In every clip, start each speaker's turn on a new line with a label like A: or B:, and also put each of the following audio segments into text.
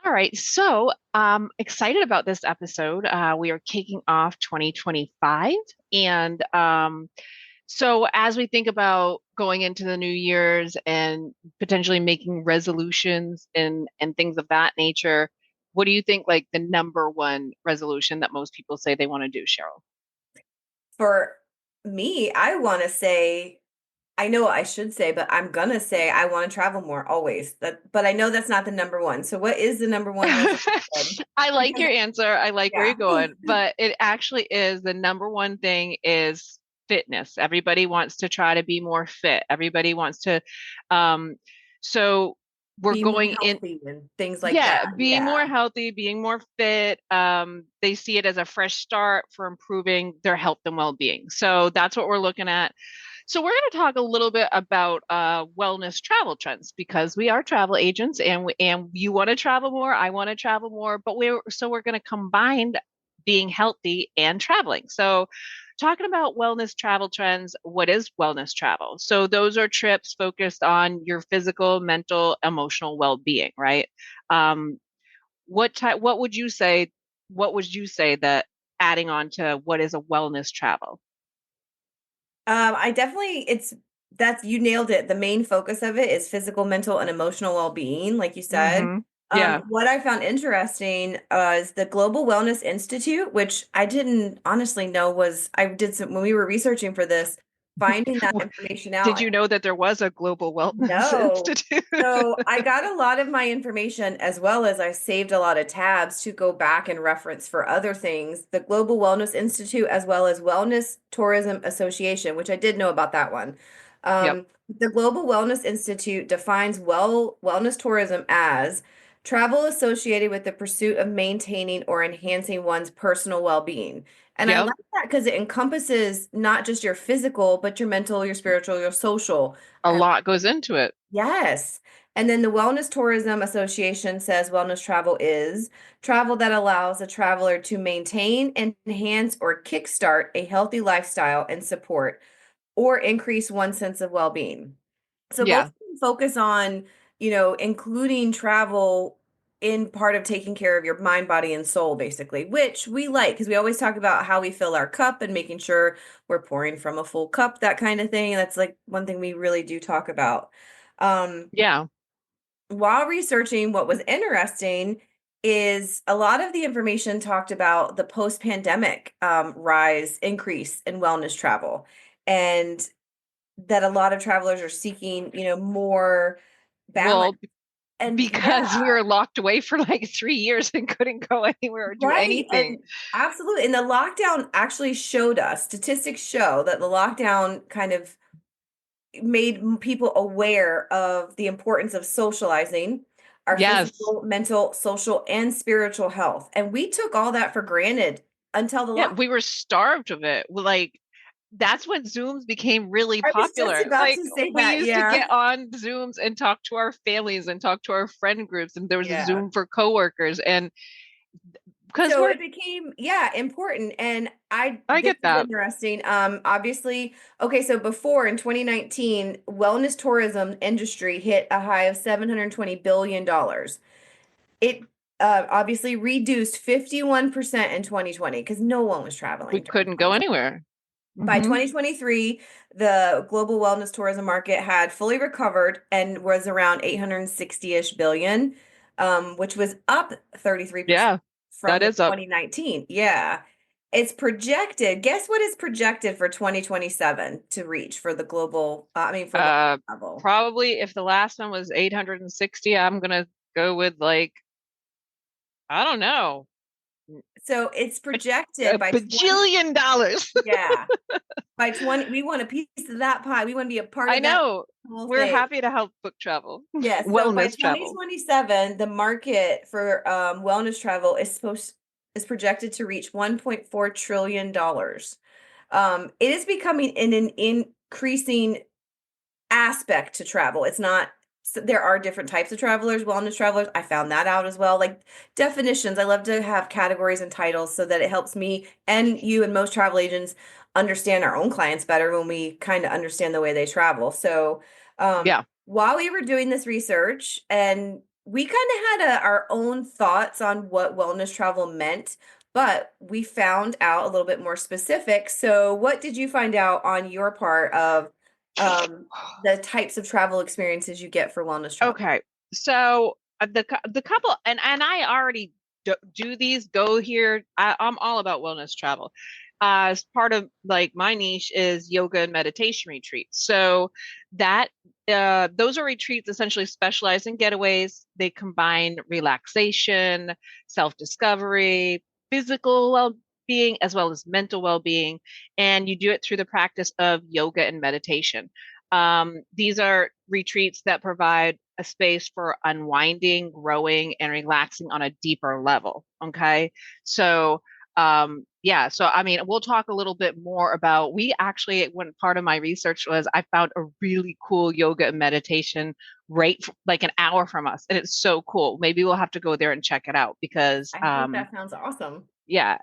A: All right, so excited about this episode. We are kicking off 2025. And so as we think about going into the new year's and potentially making resolutions and things of that nature, what do you think like the number one resolution that most people say they want to do, Cheryl?
B: For me, I want to say, I know what I should say, but I'm gonna say I want to travel more always. But I know that's not the number one. So what is the number one resolution?
A: I like
B: Because
A: your answer. I like where you're
B: yeah.
A: going, but it actually is the number one thing is fitness. Everybody wants to try to be more fit. Everybody wants to, um, so we're
B: Be more
A: going in,
B: healthy and things like
A: yeah,
B: that.
A: being
B: Yeah.
A: more healthy, being more fit. They see it as a fresh start for improving their health and well-being. So that's what we're looking at. So we're going to talk a little bit about wellness travel trends because we are travel agents and you want to travel more, I want to travel more, but we're going to combine being healthy and traveling. So talking about wellness travel trends, what is wellness travel? So those are trips focused on your physical, mental, emotional well-being, right? Um, what would you say that adding on to what is a wellness travel?
B: I definitely it's that's you nailed it. The main focus of it is physical, mental, and emotional well-being, like you said.
A: Hmm. Yeah.
B: What I found interesting is the Global Wellness Institute, which I didn't honestly know was I did some when we were researching for this, finding that information
A: Did
B: out.
A: you know that there was a Global Wellness
B: No.
A: Institute?
B: So I got a lot of my information as well as I saved a lot of tabs to go back and reference for other things. The Global Wellness Institute, as well as Wellness Tourism Association, which I did know about that one.
A: Yep.
B: The Global Wellness Institute defines wellness tourism as travel associated with the pursuit of maintaining or enhancing one's personal well-being. And I
A: Yep.
B: like that because it encompasses not just your physical, but your mental, your spiritual, your social.
A: A lot goes into it.
B: Yes. And then the Wellness Tourism Association says wellness travel is travel that allows a traveler to maintain, enhance, or kickstart a healthy lifestyle and support or increase one's sense of well-being. So both
A: Yeah.
B: of them focus on, including travel in part of taking care of your mind, body, and soul, basically, which we like because we always talk about how we fill our cup and making sure we're pouring from a full cup, that kind of thing. And that's like one thing we really do talk about. Um,
A: Yeah.
B: while researching, what was interesting is a lot of the information talked about the post-pandemic increase in wellness travel, and that a lot of travelers are seeking, more balance.
A: Well,
B: And
A: because we
B: yeah,
A: were locked away for like 3 years and couldn't go anywhere or do
B: right.
A: anything.
B: And absolutely. And the lockdown actually showed us, statistics show that the lockdown kind of made people aware of the importance of socializing, our
A: Yes.
B: physical, mental, social, and spiritual health. And we took all that for granted until the
A: Yeah,
B: lockdown.
A: we were starved of it. Like that's when Zooms became really
B: I was just
A: popular.
B: about
A: Like
B: to say
A: we
B: that.
A: used to
B: Yeah.
A: get on Zooms and talk to our families and talk to our friend groups, and there was a
B: Yeah.
A: Zoom for coworkers. And because
B: So
A: we're,
B: it became, yeah, important. And
A: I
B: this
A: get
B: is
A: that.
B: interesting. Obviously, okay, so before in 2019, wellness tourism industry hit a high of $720 billion. It obviously reduced 51% in 2020 because no one was
A: We
B: traveling during
A: couldn't go
B: 2020.
A: anywhere.
B: By
A: Hmm.
B: 2023, the global wellness tourism market had fully recovered and was around 860-ish billion, which was up 33%
A: Yeah,
B: from
A: that
B: the
A: is up.
B: 2019. Yeah. It's projected. Guess what is projected for 2027 to reach for the global, for wellness
A: Uh,
B: travel?
A: Probably if the last one was 860, I'm gonna go with like, I don't know,
B: So it's
A: a,
B: projected
A: a
B: by 20,
A: bajillion dollars.
B: yeah, by 20, we want a piece of that pie. We want to be a part
A: I
B: of that
A: know.
B: whole
A: We're
B: thing.
A: happy to help book travel,
B: Yes, so by
A: wellness travel.
B: 2027, the market for wellness travel is projected to reach $1.4 trillion dollars. It is becoming an increasing aspect to travel. It's not there are different types of travelers, wellness travelers. I found that out as well. Like definitions, I love to have categories and titles so that it helps me and you and most travel agents understand our own clients better when we kind of understand the way they travel. So,
A: Yeah.
B: while we were doing this research and we kind of had our own thoughts on what wellness travel meant, but we found out a little bit more specific. So, what did you find out on your part of the types of travel experiences you get for wellness travel?
A: Okay. So the couple and I already do these go here. I'm all about wellness travel. As part of like my niche is yoga and meditation retreats. So that those are retreats essentially specialized in getaways. They combine relaxation, self-discovery, physical well-being, as well as mental well-being, and you do it through the practice of yoga and meditation. These are retreats that provide a space for unwinding, growing, and relaxing on a deeper level. Okay. So, yeah. So, I mean, we'll talk a little bit more about, we actually, when part of my research was, I found a really cool yoga and meditation like an hour from us. And it's so cool. Maybe we'll have to go there and check it out because,
B: I think that sounds awesome.
A: yeah.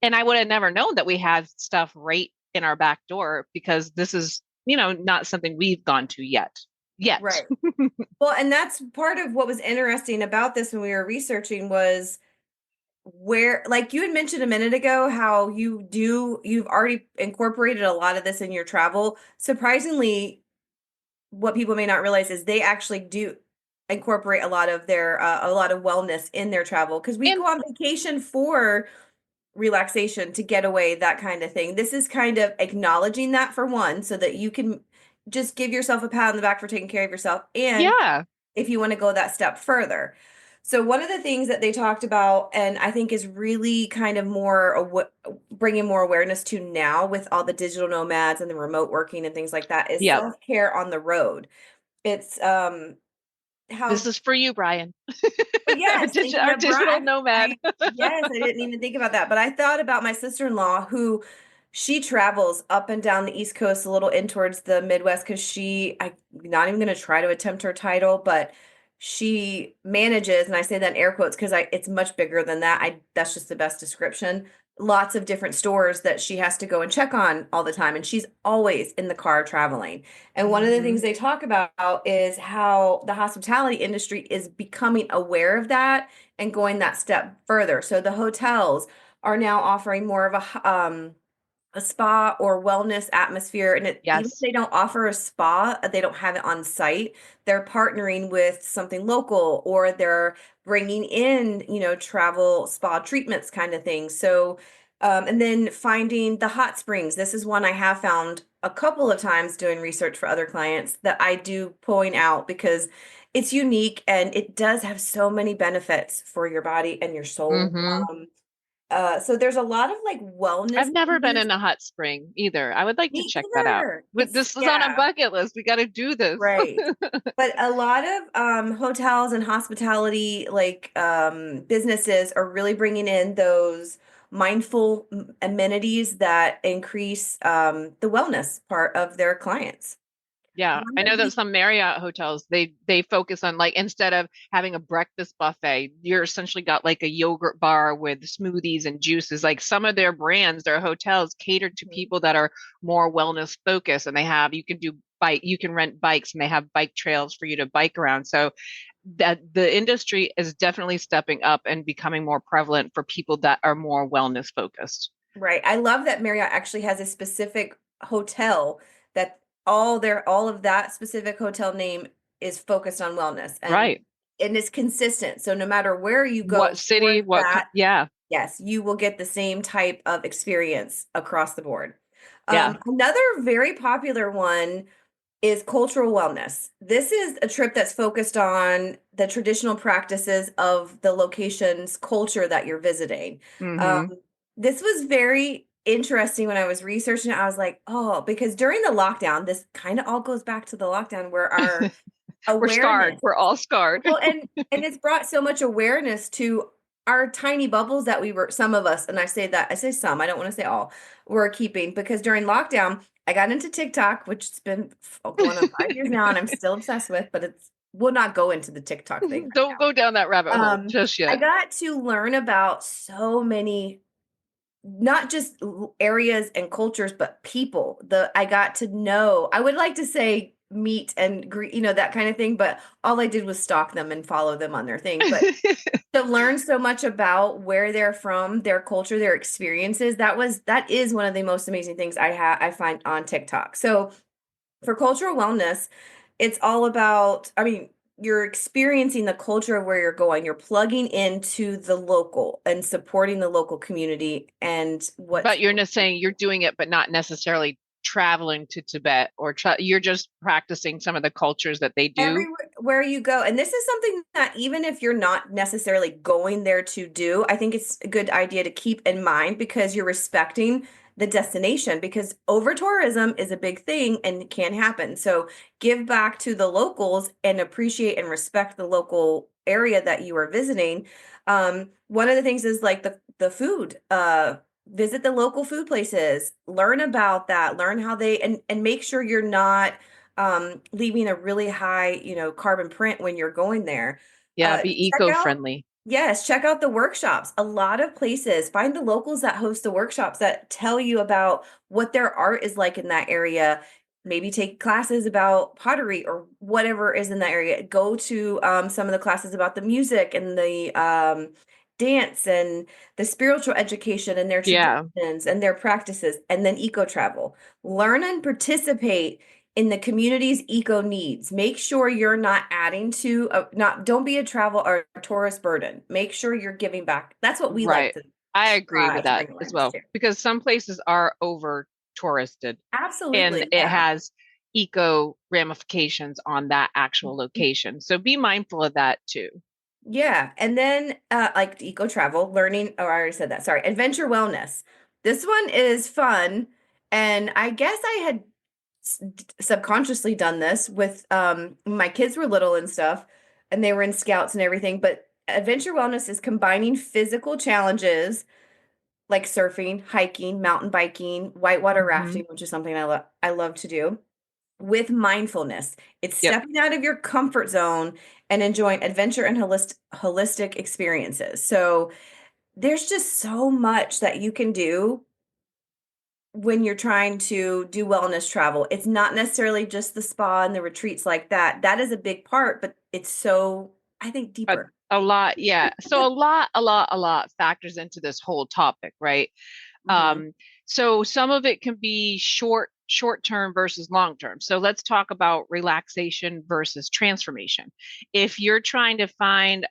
A: And I would have never known that we had stuff right in our back door because this is, not something we've gone to yet. Yet.
B: Right. Well, and that's part of what was interesting about this when we were researching was where, like you had mentioned a minute ago, how you've already incorporated a lot of this in your travel. Surprisingly, what people may not realize is they actually do incorporate a lot of wellness in their travel because we
A: And
B: go on vacation for relaxation, to get away, that kind of thing. This is kind of acknowledging that for one, so that you can just give yourself a pat on the back for taking care of yourself. And
A: yeah,
B: if you want to go that step further. So one of the things that they talked about, and I think is really kind of bringing more awareness to now with all the digital nomads and the remote working and things like that, is
A: yep.
B: self-care on the road. It's
A: This
B: how
A: is for you, Brian.
B: Well, yes, thinking
A: Our
B: of
A: digital
B: I
A: nomad.
B: yes, I didn't even think about that, but I thought about my sister-in-law who she travels up and down the East Coast, a little in towards the Midwest, because I'm not even gonna try to attempt her title, but she manages, and I say that in air quotes because I it's much bigger than that. I That's just the best description. Lots of different stores that she has to go and check on all the time, and she's always in the car traveling. And one of the
A: Hmm.
B: things they talk about is how the hospitality industry is becoming aware of that and going that step further. So the hotels are now offering more of a spa or wellness atmosphere. And even if
A: Yes.
B: they don't offer a spa, they don't have it on site. They're partnering with something local, or they're bringing in, travel spa treatments kind of thing. So, and then finding the hot springs. This is one I have found a couple of times doing research for other clients that I do point out because it's unique and it does have so many benefits for your body and your soul.
A: Hmm.
B: So there's a lot of like wellness
A: I've never been
B: things.
A: in a hot spring either. I would like to
B: Me
A: check that out.
B: either.
A: This is on a bucket list. We got to do this.
B: Right. But a lot of hotels and hospitality businesses are really bringing in those mindful amenities that increase the wellness part of their clients.
A: Yeah,
B: One
A: I know
B: of
A: that
B: the
A: some Marriott hotels they focus on like instead of having a breakfast buffet, you're essentially got like a yogurt bar with smoothies and juices. Like some of their brands, their hotels cater to people that are more wellness focused, and you can rent bikes, and they have bike trails for you to bike around. So that the industry is definitely stepping up and becoming more prevalent for people that are more wellness focused.
B: Right. I love that Marriott actually has a specific hotel that all of that specific hotel name is focused on wellness,
A: Right.
B: and it's consistent. So no matter where you
A: What
B: go
A: city?
B: for that,
A: Yeah.
B: yes, you will get the same type of experience across the board.
A: Yeah.
B: Another very popular one is cultural wellness. This is a trip that's focused on the traditional practices of the location's culture that you're visiting. Um,
A: Hmm.
B: this was very interesting when I was researching it. I was like, oh, because during the lockdown, this kind of all goes back to the lockdown where our
A: We're scarred.
B: awareness,
A: We're all scarred.
B: well, and it's brought so much awareness to our tiny bubbles that some of us, and I say some, I don't want to say all, were keeping because during lockdown, I got into TikTok, which has been going on 5 years now, and I'm still obsessed with, but we'll not go into the TikTok thing
A: Don't go down that rabbit
B: right
A: hole
B: now.
A: just
B: I
A: yet.
B: got to learn about so many, not just areas and cultures, but people. I got to know, I would like to say meet and greet, that kind of thing. But all I did was stalk them and follow them on their thing. But to learn so much about where they're from, their culture, their experiences, that is one of the most amazing things I find on TikTok. So for cultural wellness, it's all about, I mean, you're experiencing the culture of where you're going. You're plugging into the local and supporting the local community and what's
A: But you're just saying you're doing it, but not necessarily traveling to Tibet or you're just practicing some of the cultures that they do.
B: everywhere you go. And this is something that even if you're not necessarily going there to do, I think it's a good idea to keep in mind because you're respecting the destination because over tourism is a big thing and can happen. So give back to the locals and appreciate and respect the local area that you are visiting. One of the things is like the food. Visit the local food places, learn about that, learn how they and make sure you're not leaving a really high, carbon print when you're going there.
A: Yeah, be
B: Check out,
A: eco-friendly.
B: yes, check out the workshops. A lot of places, find the locals that host the workshops that tell you about what their art is like in that area. Maybe take classes about pottery or whatever is in that area. Go to some of the classes about the music and the dance and the spiritual education and their
A: Yeah.
B: traditions and their practices, and then eco travel. Learn and participate in the community's eco needs. Make sure you're not adding to not don't be a travel or a tourist burden. Make sure you're giving back. That's what we like
A: Right. I agree with
B: to
A: that
B: bring
A: as
B: awareness
A: well
B: to.
A: because some places are over touristed and
B: Absolutely.
A: it
B: Yeah.
A: has eco ramifications on that actual location. So be mindful of that too.
B: Yeah. And then like eco travel, learning, oh, I already said that. Sorry. Adventure wellness. This one is fun. And I guess I had subconsciously done this with my kids were little and stuff and they were in scouts and everything, but adventure wellness is combining physical challenges like surfing, hiking, mountain biking, whitewater
A: Hmm.
B: rafting, which is something I love to do, with mindfulness. It's
A: Yep.
B: stepping out of your comfort zone and enjoying adventure and holistic experiences. So there's just so much that you can do when you're trying to do wellness travel. It's not necessarily just the spa and the retreats like that. That is a big part, but it's so, I think,
A: A,
B: deeper.
A: a lot. Yeah. So a lot factors into this whole topic, right?
B: Hmm.
A: Um, so some of it can be short term versus long term. So let's talk about relaxation versus transformation. If you're trying to find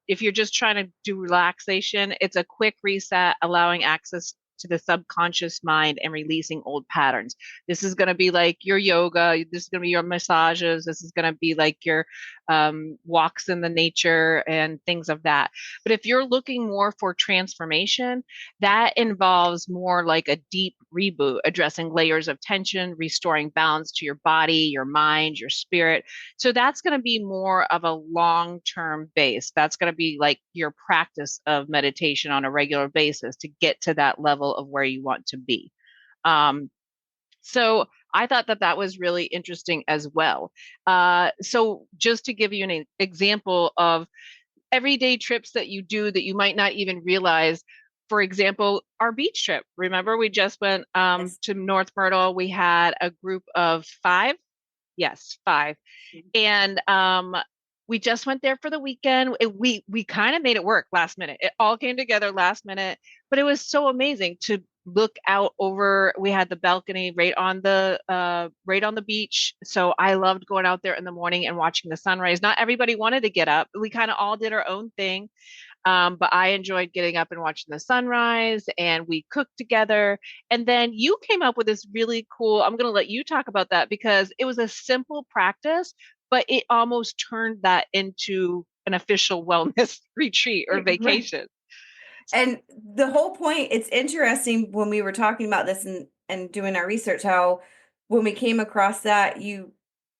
A: if you're just trying to do relaxation, it's a quick reset, allowing access to the subconscious mind and releasing old patterns. This is going to be like your yoga. This is going to be your massages. This is going to be like your walks in the nature and things of that. But if you're looking more for transformation, that involves more like a deep reboot, addressing layers of tension, restoring balance to your body, your mind, your spirit. So that's going to be more of a long term base. That's going to be like your practice of meditation on a regular basis to get to that level of where you want to be. Um, so I thought that that was really interesting as well. So just to give you an example of everyday trips that you do that you might not even realize. For example, our beach trip. Remember, we just went
B: Yes.
A: to North Myrtle. We had a group of five. Yes, five and we just went there for the weekend. We kind of made it work last minute. It all came together last minute, but it was so amazing to look out over. We had the balcony right on the beach. So I loved going out there in the morning and watching the sunrise. Not everybody wanted to get up. We kind of all did our own thing. But I enjoyed getting up and watching the sunrise, and we cooked together. And then you came up with this really cool. I'm going to let you talk about that because it was a simple practice, but it almost turned that into an official wellness retreat or
B: Right.
A: vacation.
B: And the whole point, it's interesting when we were talking about this and doing our research, how when we came across that,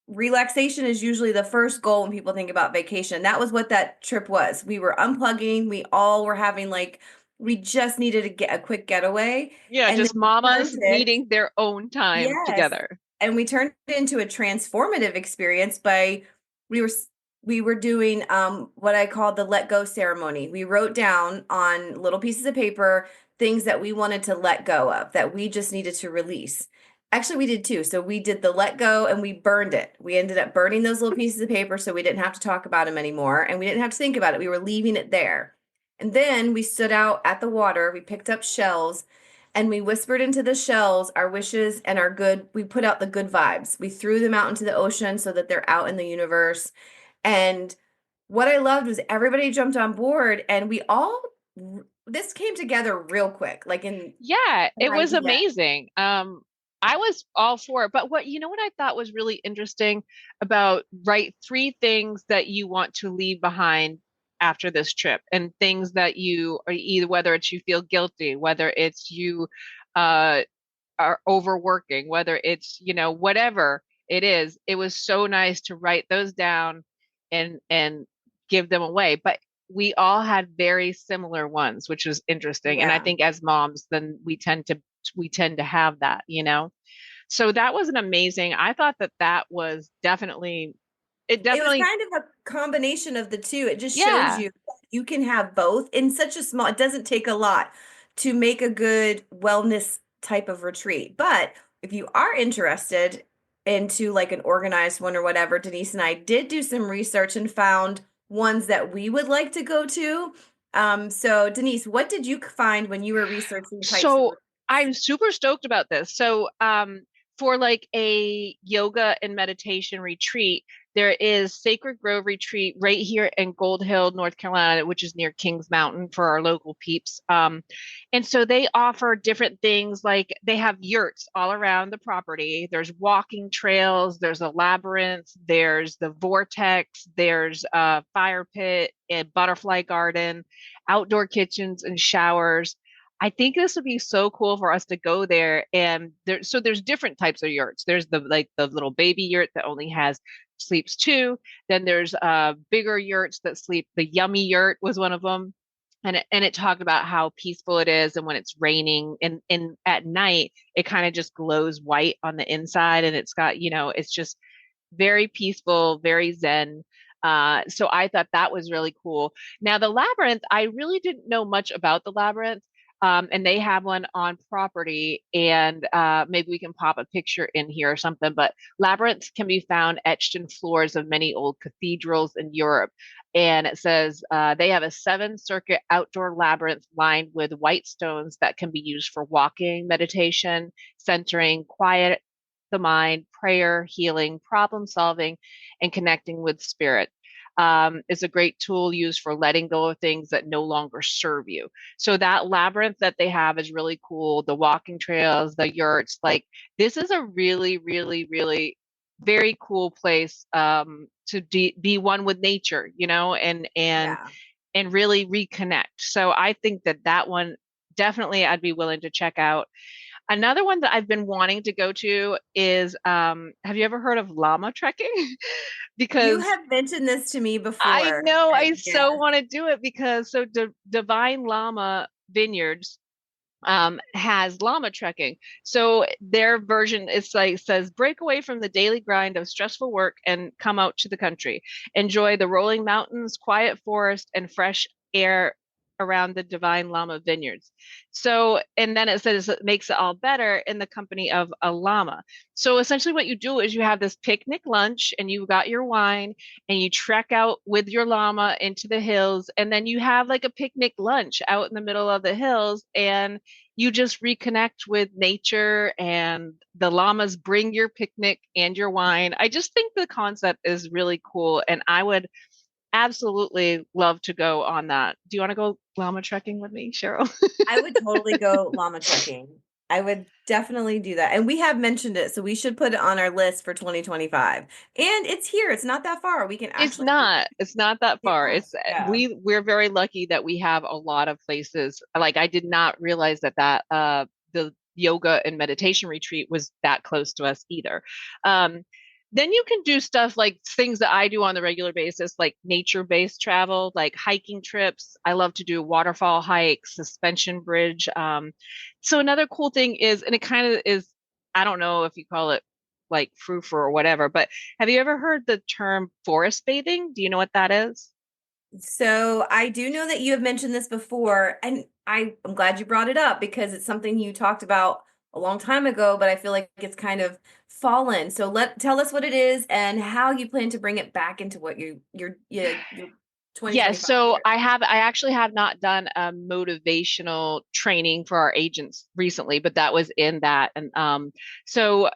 B: relaxation is usually the first goal when people think about vacation. That was what that trip was. We were unplugging. We all were having like, we just needed to get a quick getaway.
A: Yeah,
B: And then
A: just
B: we turned
A: mamas
B: it,
A: needing their own time
B: yes.
A: together.
B: And we turned it into a transformative experience by we were we were doing what I call the let go ceremony. We wrote down on little pieces of paper things that we wanted to let go of, that we just needed to release. Actually, we did too. So we did the let go and we burned it. We ended up burning those little pieces of paper so we didn't have to talk about them anymore and we didn't have to think about it. We were leaving it there. And then we stood out at the water, we picked up shells and we whispered into the shells our wishes and our good, we put out the good vibes. We threw them out into the ocean so that they're out in the universe. And what I loved was everybody jumped on board and we all, this came together real quick, like in
A: Yeah,
B: an
A: it was
B: idea.
A: amazing. I was all for it. But what I thought was really interesting about write three things that you want to leave behind after this trip and things that you are either whether it's you feel guilty, whether it's you uh are overworking, whether it's, whatever it is. It was so nice to write those down and give them away. But we all had very similar ones, which was interesting. And I
B: Yeah.
A: think as moms, then we tend to have that. So that was an amazing. I thought that was definitely it
B: It was
A: definitely
B: kind of a combination of the two. It just shows
A: yeah.
B: you that you can have both in such a small, it doesn't take a lot to make a good wellness type of retreat. But if you are interested into like an organized one or whatever, Denise and I did do some research and found ones that we would like to go to. So Denise, what did you find when you were researching types of
A: So I'm super stoked about this. So, for like a yoga and meditation retreat, there is Sacred Grove Retreat right here in Gold Hill, North Carolina, which is near Kings Mountain for our local peeps. And so they offer different things like they have yurts all around the property. There's walking trails, there's a labyrinth, there's the vortex, there's a fire pit, a butterfly garden, outdoor kitchens and showers. I think this would be so cool for us to go there. And there's different types of yurts. There's the little baby yurt that only has sleeps two. Then there's bigger yurts that sleep. The yummy yurt was one of them. And it talked about how peaceful it is. And when it's raining and at night, it kind of just glows white on the inside. And it's got, it's just very peaceful, very zen. So I thought that was really cool. Now, the labyrinth, I really didn't know much about the labyrinth. And they have one on property, and maybe we can pop a picture in here or something. But labyrinths can be found etched in floors of many old cathedrals in Europe. And it says they have a seven-circuit outdoor labyrinth lined with white stones that can be used for walking, meditation, centering, quiet the mind, prayer, healing, problem solving, and connecting with spirit. Is a great tool used for letting go of things that no longer serve you. So that labyrinth that they have is really cool. The walking trails, the yurts, like this is a really, really, really very cool place to be one with nature, and and
B: Yeah.
A: and really reconnect. So I think that one definitely I'd be willing to check out. Another one that I've been wanting to go to is have you ever heard of llama trekking?
B: You
A: Because
B: have mentioned this to me
A: I
B: before.
A: know I
B: And
A: so
B: yes.
A: want to do it because so Divine Llama Vineyards has llama trekking. So their version is like says break away from the daily grind of stressful work and come out to the country. Enjoy the rolling mountains, quiet forest, and fresh air around the Divine Llama Vineyards. So, and then it says it makes it all better in the company of a llama. So essentially what you do is you have this picnic lunch and you've got your wine and you trek out with your llama into the hills and then you have like a picnic lunch out in the middle of the hills and you just reconnect with nature and the llamas bring your picnic and your wine. I just think the concept is really cool and I would absolutely love to go on that. Do you want to go llama trekking with me, Cheryl?
B: I would totally go llama trekking. I would definitely do that. And we have mentioned it, so we should put it on our list for 2025. And it's here. It's not that far. We can
A: It's
B: actually
A: not. It's not that
B: yeah.
A: far. It's
B: Yeah.
A: we're very lucky that we have a lot of places. Like I did not realize that the yoga and meditation retreat was that close to us either. Um, then you can do stuff like things that I do on the regular basis, like nature-based travel, like hiking trips. I love to do waterfall hikes, suspension bridge. So another cool thing is, and it kind of is, I don't know if you call it like frou-frou or whatever, but have you ever heard the term forest bathing? Do you know what that is?
B: So I do know that you have mentioned this before, and I'm glad you brought it up because it's something you talked about a long time ago, but I feel like it's kind of fallen. So tell us what it is and how you plan to bring it back into what your
A: Yes,
B: 2025
A: so
B: year.
A: I actually have not done a motivational training for our agents recently, but that was in that. And so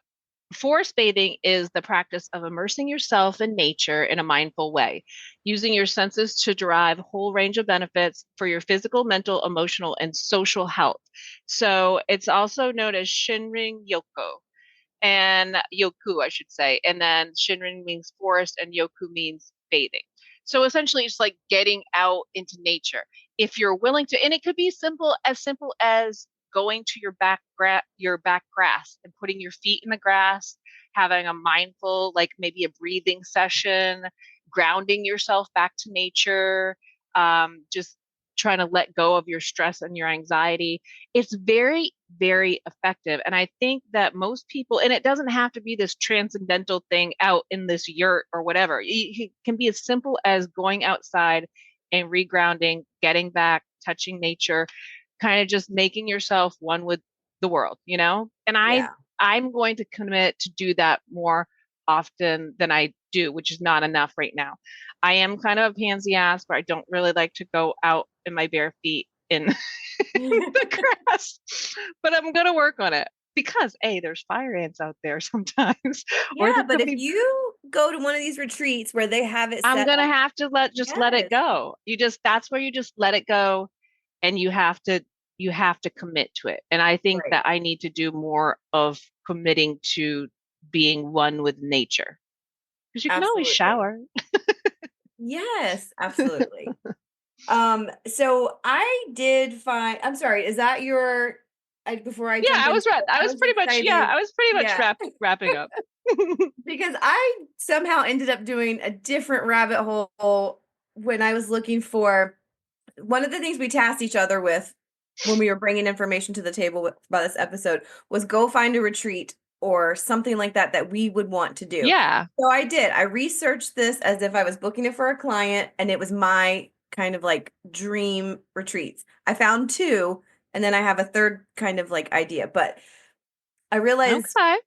A: forest bathing is the practice of immersing yourself in nature in a mindful way, using your senses to derive a whole range of benefits for your physical, mental, emotional, and social health. So it's also known as Shinrin Yoko and Yoku, I should say. And then Shinrin means forest and Yoku means bathing. So essentially, it's like getting out into nature. If you're willing to, and it could be simple as going to your back grass and putting your feet in the grass, having a mindful, like maybe a breathing session, grounding yourself back to nature, just trying to let go of your stress and your anxiety. It's very, very effective. And I think that most people, and it doesn't have to be this transcendental thing out in this yurt or whatever. It can be as simple as going outside and regrounding, getting back, touching nature, kind of just making yourself one with the world, you know? And
B: Yeah.
A: I'm going to commit to do that more often than I do, which is not enough right now. I am kind of a pansy ass, but I don't really like to go out in my bare feet in the grass. But I'm gonna work on it because A, there's fire ants out there sometimes, or
B: Yeah,
A: there
B: but
A: could
B: if
A: be.
B: you go to one of these retreats where they have it
A: I'm
B: set
A: gonna
B: up,
A: have to let it
B: yes,
A: go. That's where you just let it go, and you have to commit to it. And I think
B: right.
A: that I need to do more of committing to being one with nature because you can always
B: Absolutely.
A: shower.
B: Yes, absolutely. So I did find, I'm sorry, is that before I
A: Yeah,
B: jump into it,
A: I
B: I
A: was
B: was
A: pretty much yeah,
B: excited.
A: I was pretty much
B: Yeah,
A: wrapping up.
B: because I somehow ended up doing a different rabbit hole when I was looking for one of the things we tasked each other with when we were bringing information to the table about this episode was go find a retreat or something like that that we would want to do.
A: Yeah.
B: So I did. I researched this as if I was booking it for a client and it was my kind of like dream retreats. I found two and then I have a third kind of like idea, but I realized
A: Okay.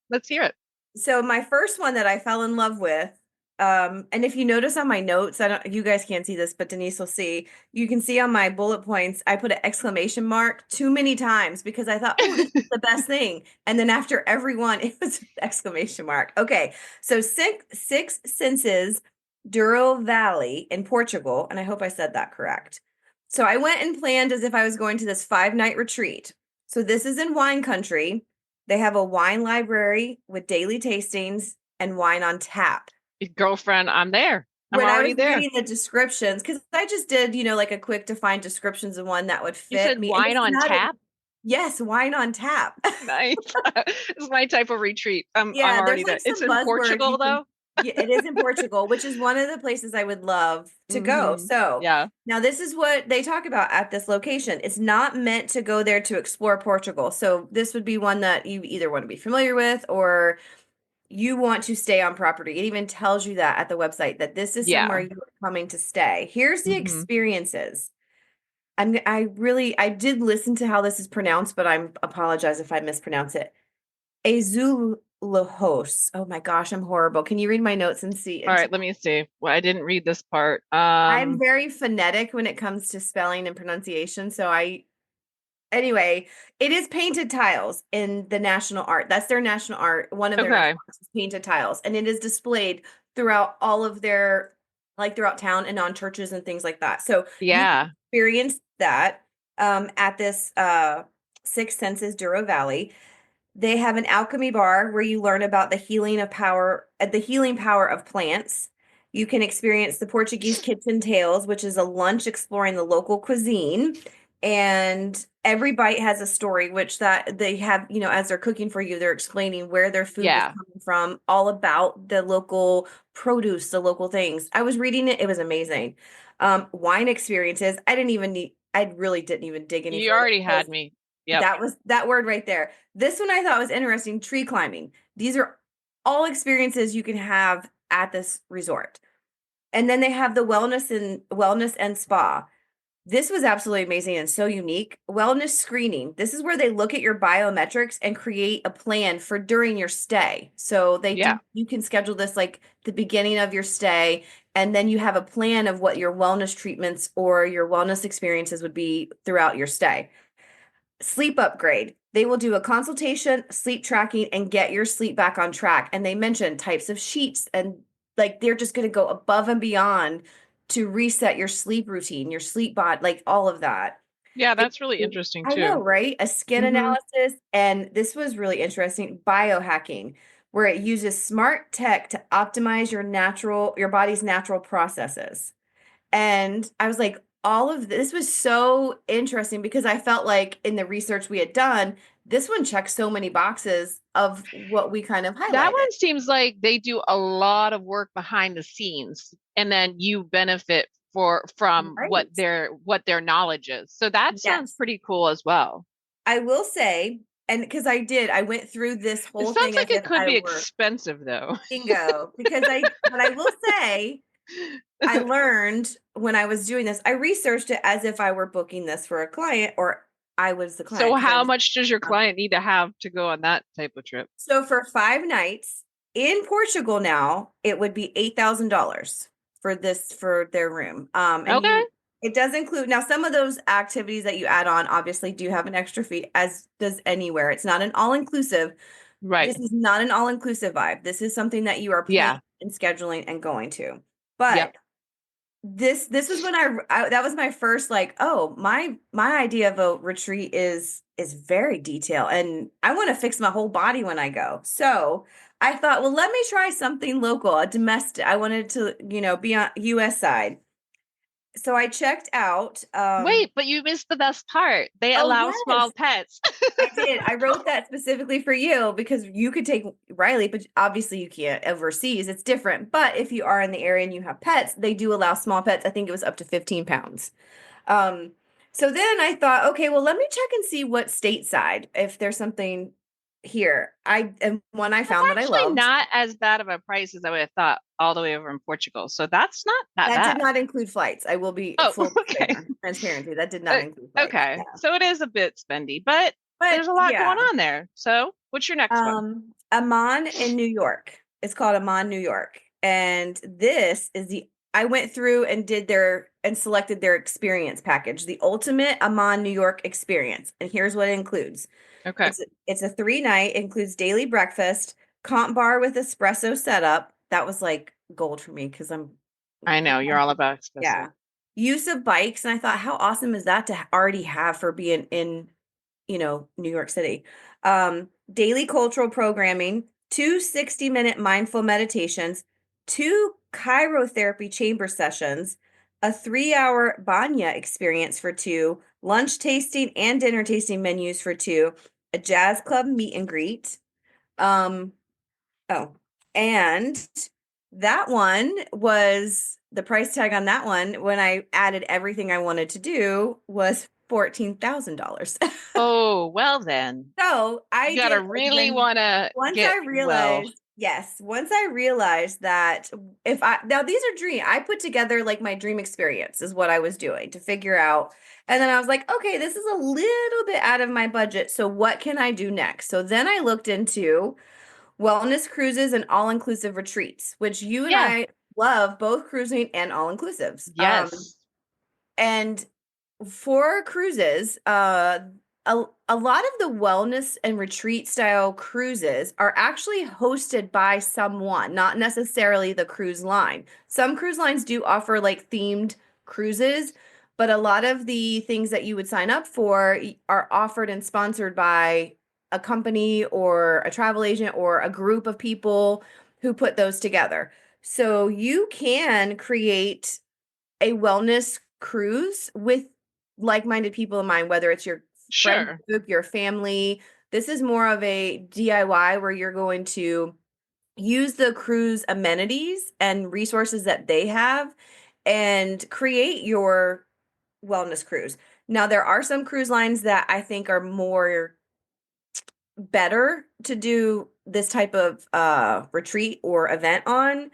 A: Let's hear it.
B: so my first one that I fell in love with, and if you notice on my notes, I don't, you guys can't see this, but Denise will see. You can see on my bullet points, I put an exclamation mark too many times because I thought, oh, this is the best thing. And then after every one, it was exclamation mark. Okay, so six senses, Douro Valley in Portugal, and I hope I said that correct. So I went and planned as if I was going to this 5-night retreat. So this is in wine country. They have a wine library with daily tastings and wine on tap.
A: Girlfriend, I'm there. I'm
B: When I
A: already
B: was
A: there.
B: reading the descriptions, because I just did, like a quick defined descriptions of one that would
A: You
B: fit
A: said
B: me. And
A: wine
B: this is
A: on
B: not a,
A: tap?
B: yes, wine on tap.
A: Nice. It's my type of retreat. I'm
B: Yeah, there's
A: already there.
B: like
A: It's
B: some
A: in
B: buzzwords
A: Portugal
B: you can,
A: though.
B: yeah, it is in Portugal, which is one of the places I would love to go. So
A: Yeah.
B: now this is what they talk about at this location. It's not meant to go there to explore Portugal. So this would be one that you either want to be familiar with or you want to stay on property. It even tells you that at the website that this is somewhere
A: Yeah.
B: you're coming to stay. Here's the
A: hmm
B: experiences. I did listen to how this is pronounced, but I'm apologize if I mispronounce it. Azulejos. Oh my gosh, I'm horrible. Can you read my notes and see
A: All
B: and
A: right, let me see. Well, I didn't read this part.
B: I'm very phonetic when it comes to spelling and pronunciation, so anyway, it is painted tiles in the national art. That's their national art. One of their national
A: Okay.
B: arts is painted tiles, and it is displayed throughout all of their, like throughout town and on churches and things like that. So you can
A: Yeah.
B: experience that at this Six Senses Douro Valley. They have an alchemy bar where you learn about the healing power of plants. You can experience the Portuguese kitchen tales, which is a lunch exploring the local cuisine. And every bite has a story, which that they have, as they're cooking for you, they're explaining where their food was
A: Yeah.
B: coming from, all about the local produce, the local things. I was reading it, it was amazing. Wine experiences. I really didn't even dig any
A: You
B: further
A: already
B: because
A: had me. Yep.
B: that was that word right there. This one I thought was interesting, tree climbing. These are all experiences you can have at this resort. And then they have the wellness and spa. This was absolutely amazing and so unique. Wellness screening. This is where they look at your biometrics and create a plan for during your stay. So
A: Yeah.
B: you can schedule this like the beginning of your stay, and then you have a plan of what your wellness treatments or your wellness experiences would be throughout your stay. Sleep upgrade. They will do a consultation, sleep tracking, and get your sleep back on track. And they mention types of sheets, and like they're just going to go above and beyond to reset your sleep routine, your sleep bot, like all of that.
A: Yeah,
B: They
A: that's really
B: do-
A: interesting
B: I know,
A: too.
B: right? A skin
A: Hmm.
B: analysis. And this was really interesting, biohacking, where it uses smart tech to optimize your body's natural processes. And I was like, all of this was so interesting because I felt like in the research we had done, this one checked so many boxes of what we kind of
A: That
B: highlighted.
A: one seems like they do a lot of work behind the scenes, and then you benefit from
B: Right.
A: what their knowledge is. So that sounds
B: Yes.
A: pretty cool as well.
B: I will say, and because I went through this
A: It
B: whole
A: sounds
B: thing
A: like
B: as
A: it
B: if
A: could
B: I
A: be
B: were
A: expensive though.
B: bingo. But I will say, I learned when I was doing this, I researched it as if I were booking this for a client or I was the
A: So
B: client because I
A: how
B: was.
A: much does your client need to have to go on that type of trip?
B: So for 5 nights in Portugal now, it would be $8,000 for their room. And
A: Okay.
B: it does include now some of those activities that you add on obviously do have an extra fee, as does anywhere. It's not an all-inclusive.
A: Right.
B: This is not an all-inclusive vibe. This is something that you are planning
A: Yeah.
B: and scheduling and going to.
A: Yep.
B: But this was when I that was my first like, oh, my idea of a retreat is very detailed, and I want to fix my whole body when I go. So I thought, well, let me try something local, a domestic. I wanted to, be on US side. So I checked out
A: Wait, but you missed the best part. They
B: oh
A: allow
B: yes,
A: small pets.
B: I did. I wrote that specifically for you because you could take Riley, but obviously you can't overseas. It's different. But if you are in the area and you have pets, they do allow small pets. I think it was up to 15 pounds. Um, so then I thought, okay, well, let me check and see what stateside, if there's something here. And one I
A: That's
B: found that I
A: actually
B: loved.
A: not as bad of a price as I would have thought all the way over in Portugal. So that's not that
B: That did
A: bad.
B: not include flights. I will be
A: Oh,
B: full
A: okay.
B: disclaimer, transparency. That did not include flights.
A: Okay.
B: Yeah.
A: So it is a bit spendy, but
B: But
A: there's a lot going
B: yeah,
A: on there. So what's your next one?
B: Amman in New York. It's called Amman, New York. And this is I went through and did their and selected their experience package, the ultimate Amman, New York experience. And here's what it includes.
A: Okay.
B: It's a 3 night, includes daily breakfast, comp bar with espresso setup. That was like gold for me because I'm
A: I know you're all about
B: yeah.
A: espresso.
B: Use of bikes, and I thought, how awesome is that to already have for being in, New York City. Daily cultural programming, 2 60-minute mindful meditations, 2 cryotherapy chamber sessions, a 3 hour banya experience for two, lunch tasting and dinner tasting menus for two, a jazz club meet and greet. Um, oh, and that one was the price tag on that one when I added everything I wanted to do was $14,000.
A: Oh, well then.
B: So I
A: You gotta
B: did
A: really
B: when
A: wanna
B: once
A: get
B: I
A: well.
B: realized, yes, once I realized that if I now these are dream, I put together like my dream experience is what I was doing to figure out. And then I was like, okay, this is a little bit out of my budget. So what can I do next? So then I looked into wellness cruises and all-inclusive retreats, which you and
A: Yeah.
B: I love both cruising and all-inclusives.
A: Yes.
B: And for cruises, a lot of the wellness and retreat style cruises are actually hosted by someone, not necessarily the cruise line. Some cruise lines do offer like themed cruises, but a lot of the things that you would sign up for are offered and sponsored by a company or a travel agent or a group of people who put those together. So you can create a wellness cruise with like-minded people in mind, whether it's your friend
A: Sure.
B: group, your family. This is more of a DIY where you're going to use the cruise amenities and resources that they have and create your wellness cruise. Now, there are some cruise lines that I think are more better to do this type of retreat or event on.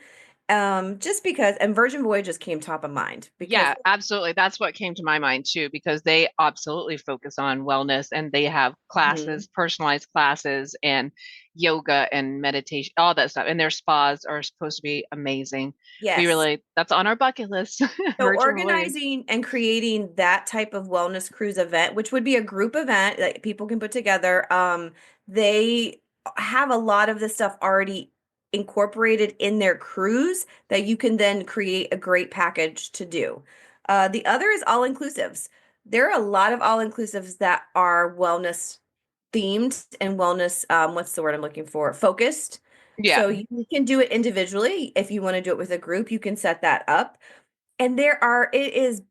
B: Just because, and Virgin Voyages came top of mind because
A: Yeah, absolutely. That's what came to my mind too, because they absolutely focus on wellness and they have
B: Mhm.
A: classes, personalized classes, and yoga and meditation, all that stuff. And their spas are supposed to be amazing.
B: Yes.
A: That's on our bucket list.
B: So
A: Virtual Voyage.
B: organizing and creating that type of wellness cruise event, which would be a group event that people can put together, they have a lot of the stuff already incorporated in their cruise that you can then create a great package to do. The other is all inclusives. There are a lot of all inclusives that are wellness themed and wellness, what's the word I'm looking for? Focused.
A: Yeah.
B: So you can do it individually. If you want to do it with a group, you can set that up. And it is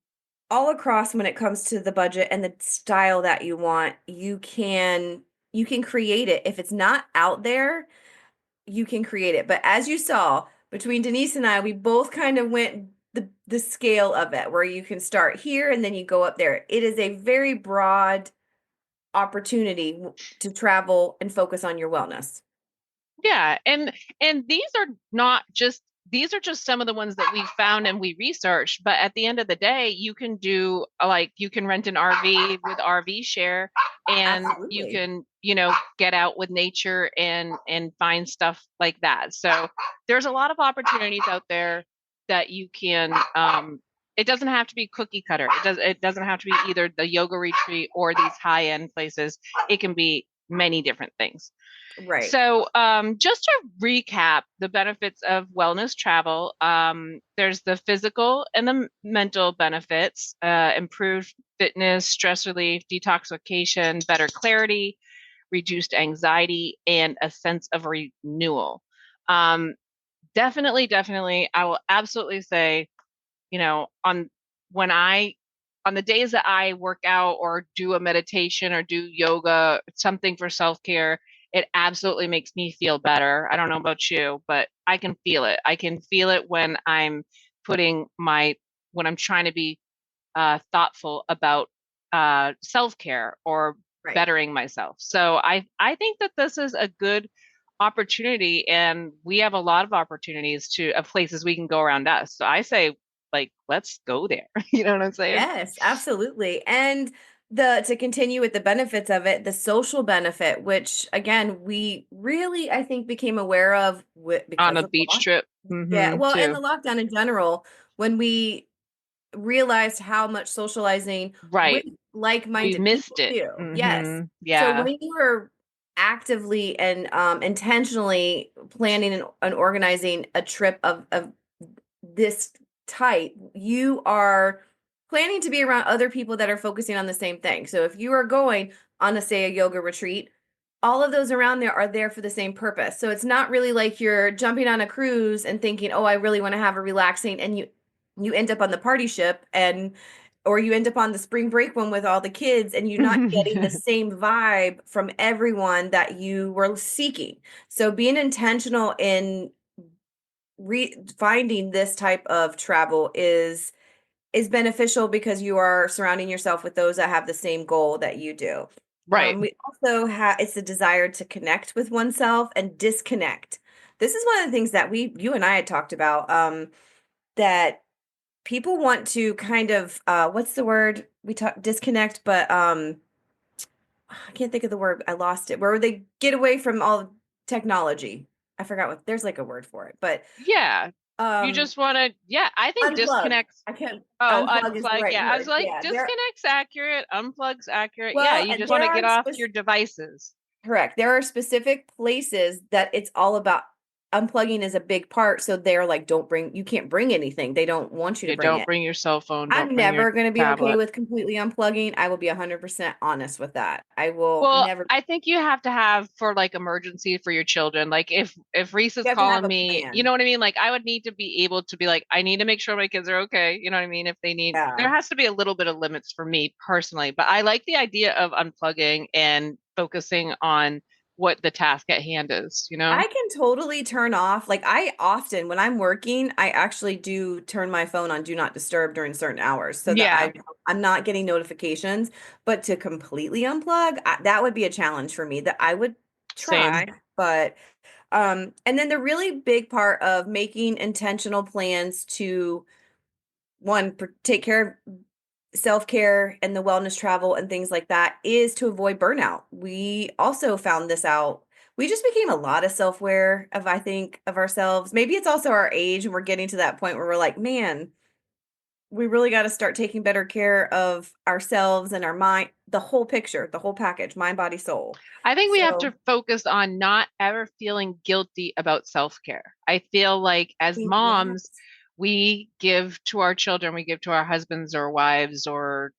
B: all across when it comes to the budget and the style that you want. You can create it. If it's not out there, you can create it. But as you saw, between Denise and I, we both kind of went the scale of it where you can start here and then you go up there. It is a very broad opportunity to travel and focus on your wellness.
A: Yeah, and these are just some of the ones that we found and we researched, but at the end of the day, you can do like you can rent an RV with RV share and you
B: Absolutely.
A: can, get out with nature and find stuff like that. So there's a lot of opportunities out there that you can it doesn't have to be cookie cutter. It doesn't have to be either the yoga retreat or these high-end places. It can be many different things.
B: Right.
A: So, just to recap the benefits of wellness travel, there's the physical and the mental benefits, improved fitness, stress relief, detoxification, better clarity, reduced anxiety, and a sense of renewal. Um, definitely, I will absolutely say, on when I on the days that I work out or do a meditation or do yoga, something for self-care, it absolutely makes me feel better. I don't know about you, but I can feel it. I can feel it putting my when I'm trying to be thoughtful about self-care or
B: Right.
A: bettering myself. So I think that this is a good opportunity, and we have a lot of opportunities of places we can go around us. So I say, like, let's go there. You know what I'm saying?
B: Yes, absolutely. And the to continue with the benefits of it, the social benefit, which again, we really, I think, became aware of
A: On
B: because
A: a
B: of
A: beach
B: lock.
A: trip,
B: Yeah, well, and
A: too.
B: the lockdown in general, when we realized how much socializing with
A: Right. We
B: like-minded
A: missed
B: people
A: it.
B: do. Yes. So
A: Yeah.
B: when you are actively and intentionally planning and organizing a trip of this type, you are planning to be around other people that are focusing on the same thing. So if you are going on say a yoga retreat, all of those around there are there for the same purpose. So it's not really like you're jumping on a cruise and thinking, "Oh, I really want to have a relaxing," and you end up on the party ship and or you end up on the spring break one with all the kids and you're not getting the same vibe from everyone that you were seeking. So being intentional in finding this type of travel is beneficial because you are surrounding yourself with those that have the same goal that you do.
A: Right.
B: We also have it's a desire to connect with oneself and disconnect. This is one of the things that you and I had talked about, that people want to kind of what's the word we talk disconnect, but I can't think of the word. I lost it. Where they get away from all technology. I forgot what there's like a word for it, but
A: Yeah. You
B: um
A: just want to, yeah, I think
B: unplug.
A: disconnects.
B: I can't
A: Oh,
B: unplug is the
A: unplug.
B: right
A: Yeah. I was
B: word.
A: like,
B: Yeah,
A: disconnects accurate, unplugs accurate. Yeah.
B: well,
A: You
B: and
A: just want
B: there
A: to
B: are
A: get off your devices.
B: correct. There are specific places that it's all about unplugging is a big part. So they're like, you can't bring anything. They don't want you to
A: Yeah.
B: bring
A: Don't
B: it.
A: bring your cell phone. Don't
B: I'm
A: bring your
B: never going to be okay
A: tablet.
B: with completely unplugging. I will be 100% honest with that. I will
A: Well,
B: never,
A: I think you have to have for like emergency for your children. Like if Reese is
B: you have to have
A: calling
B: a
A: me, you know
B: plan.
A: what I mean? Like I would need to be able to be like, I need to make sure my kids are okay. You know what I mean? If they need,
B: Yeah.
A: there has to be a little bit of limits for me personally. But I like the idea of unplugging and focusing on what the task at hand is, you know?
B: I can totally turn off. Like I often, when I'm working, I actually do turn my phone on do not disturb during certain hours so that
A: Yeah,
B: I'm not getting notifications. But to completely unplug, that would be a challenge for me that I would try.
A: same.
B: But And then the really big part of making intentional plans to one, take care of self-care and the wellness travel and things like that is to avoid burnout. We also found this out. We just became a lot of self-aware of, I think, of ourselves. Maybe it's also our age and we're getting to that point where we're like, man, we really got to start taking better care of ourselves and our mind, the whole picture, the whole package, mind, body, soul.
A: I think we have to
B: So,
A: focus on not ever feeling guilty about self-care. I feel like as moms,
B: yes.
A: we give to our children, we give to our husbands or wives or,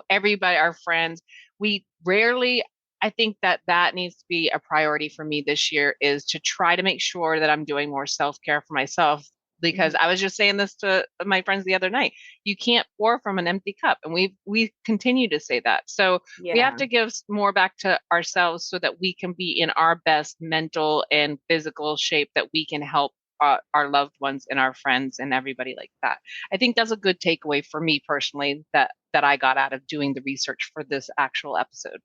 A: everybody, our friends. We rarely, I think that that needs to be a priority for me this year is to try to make sure that I'm doing more self-care for myself. Because
B: Mhm.
A: I was just saying this to my friends the other night. You can't pour from an empty cup. And we continue to say that. So we have
B: Yeah.
A: to give more back to ourselves so that we can be in our best mental and physical shape that we can help our loved ones and our friends and everybody like that. I think that's a good takeaway for me personally that I got out of doing the research for this actual episode.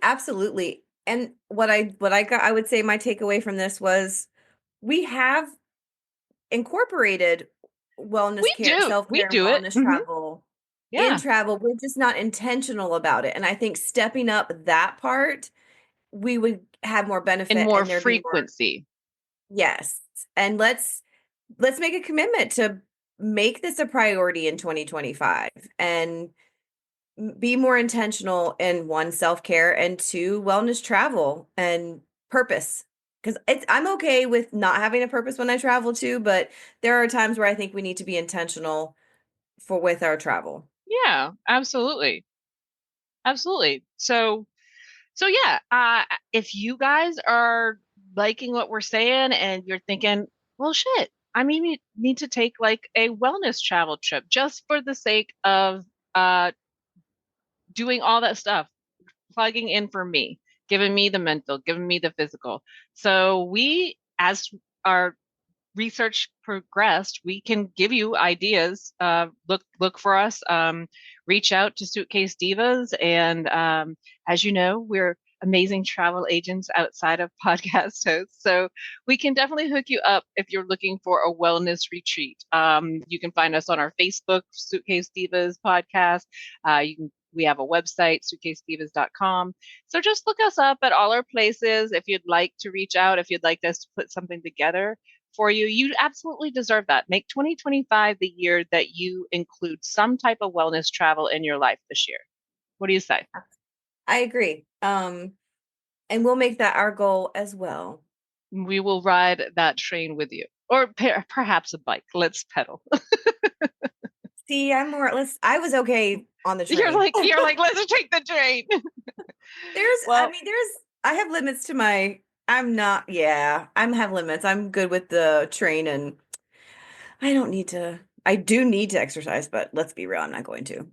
B: Absolutely. And what I got, I would say my takeaway from this was we have incorporated wellness care,
A: We
B: self-care and
A: do it.
B: wellness travel in
A: Yeah.
B: travel. We're just not intentional about it. And I think stepping up that part, we would have more
A: And
B: benefit
A: more
B: and there'd be more,
A: frequency.
B: yes. And let's make a commitment to make this a priority in 2025 and be more intentional in one, self-care, and two, wellness travel and purpose. Because I'm okay with not having a purpose when I travel too, but there are times where I think we need to be intentional for with our travel.
A: Yeah, absolutely. Absolutely. So yeah, if you guys are liking what we're saying and you're thinking, well, shit, I mean, we need to take like a wellness travel trip just for the sake of uh, doing all that stuff, plugging in for me, giving me the mental, giving me the physical. So we, as our research progressed, we can give you ideas. Look for us. Reach out to Suitcase Divas, and as you know, we're amazing travel agents outside of podcast hosts. So we can definitely hook you up if you're looking for a wellness retreat. You can find us on our Facebook, Suitcase Divas podcast. We have a website, suitcasedivas.com. So just look us up at all our places. If you'd like to reach out, if you'd like us to put something together, for you. You absolutely deserve that. Make 2025 the year that you include some type of wellness travel in your life this year. What do you say?
B: I agree. And we'll make that our goal as well.
A: We will ride that train with you, or perhaps a bike. Let's pedal.
B: See, I was okay on the
A: You're
B: train.
A: like, you're like, let's take the train.
B: I
A: Well,
B: mean, I have limits to my, I'm not, yeah, I'm have limits. I'm good with the train and I do need to exercise, but let's be real, I'm not going to.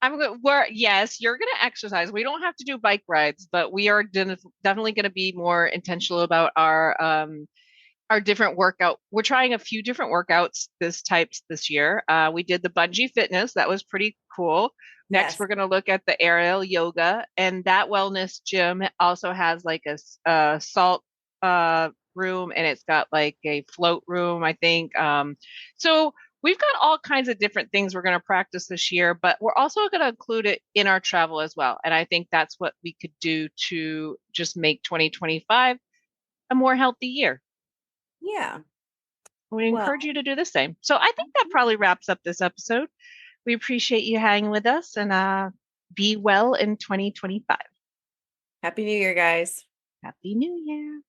A: I'm going. We're yes, you're going to exercise. We don't have to do bike rides, but we are definitely going to be more intentional about our different workout. We're trying a few different workouts this year. We did the bungee fitness. That was pretty cool. Next,
B: Yes,
A: we're going to look at the aerial yoga, and that wellness gym also has like a salt room, and it's got like a float room, I think. So we've got all kinds of different things we're going to practice this year, but we're also going to include it in our travel as well. And I think that's what we could do to just make 2025 a more healthy year.
B: yeah.
A: We
B: Well,
A: encourage you to do the same. So I think that probably wraps up this episode. We appreciate you hanging with us and be well in 2025.
B: happy New Year, guys.
A: Happy New Year.